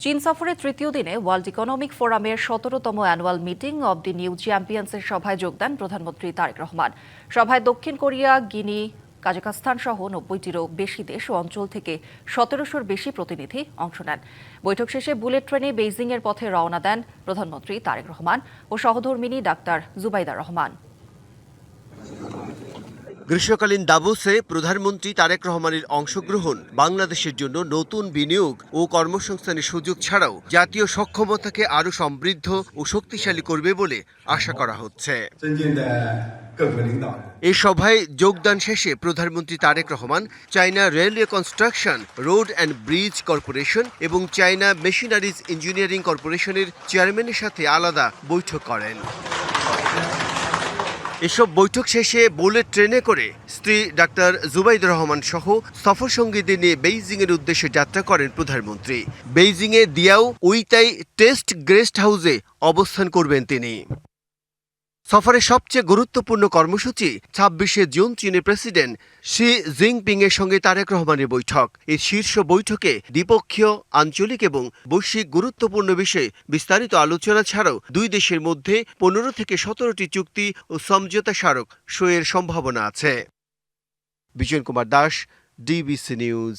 চীন সফরের তৃতীয় দিনে ওয়ার্ল্ড ইকোনমিক ফোরামের ১৭তম annual meeting of the new চ্যাম্পিয়ন্সের সভায় যোগ দেন প্রধানমন্ত্রী তারেক রহমান। সভায় দক্ষিণ কোরিয়া, গিনি, কাজাখস্তান সহ ৯০টিরও বেশি দেশ ও অঞ্চল থেকে ১৭০০-র বেশি প্রতিনিধি অংশ নেন। বৈঠক শেষে বুলেট ট্রেনে বেইজিংয়ের পথে রওনা দেন প্রধানমন্ত্রী তারেক রহমান ও সহধর্মিণী ডাক্তার জুবাইদা রহমান। গ্রীষ্মকালীন দাভোসে প্রধানমন্ত্রী তারেক রহমানের অংশগ্রহণ বাংলাদেশের জন্য নতুন বিনিয়োগ ও কর্মসংস্থানের সুযোগ ছাড়াও জাতীয় সক্ষমতাকে আরও সমৃদ্ধ ও শক্তিশালী করবে বলে আশা করা হচ্ছে। এই সভায় যোগদান শেষে প্রধানমন্ত্রী Tarique Rahman China railway construction, road and bridge corporation এবং চায়না মেশিনারিজ ইঞ্জিনিয়ারিং কর্পোরেশনের চেয়ারম্যানের সাথে আলাদা বৈঠক করেন। এসব বৈঠক শেষে বুলেট ট্রেনে করে স্ত্রী ডাক্তার জুবাইদা রহমান সহ সফর সঙ্গীদের নিয়ে বেইজিংয়ের উদ্দেশ্যে যাত্রা করেন প্রধানমন্ত্রী। বেইজিংয়ে দিয়াও উইতাই টেস্ট গেস্ট হাউসে অবস্থান করবেন তিনি। সফরের সবচেয়ে গুরুত্বপূর্ণ কর্মসূচি ২৬শে জুন চীনের প্রেসিডেন্ট শি জিনপিং এর সঙ্গে তারেক রহমানের বৈঠক। এই শীর্ষ বৈঠকে দ্বিপক্ষীয়, আঞ্চলিক এবং বৈশ্বিক গুরুত্বপূর্ণ বিষয়ে বিস্তারিত আলোচনা ছাড়াও দুই দেশের মধ্যে ১৫ থেকে ১৭টি চুক্তি ও সমঝোতা স্মারক সইয়ের সম্ভাবনা আছে। বিজয় কুমার দাস, ডিবিসি নিউজ।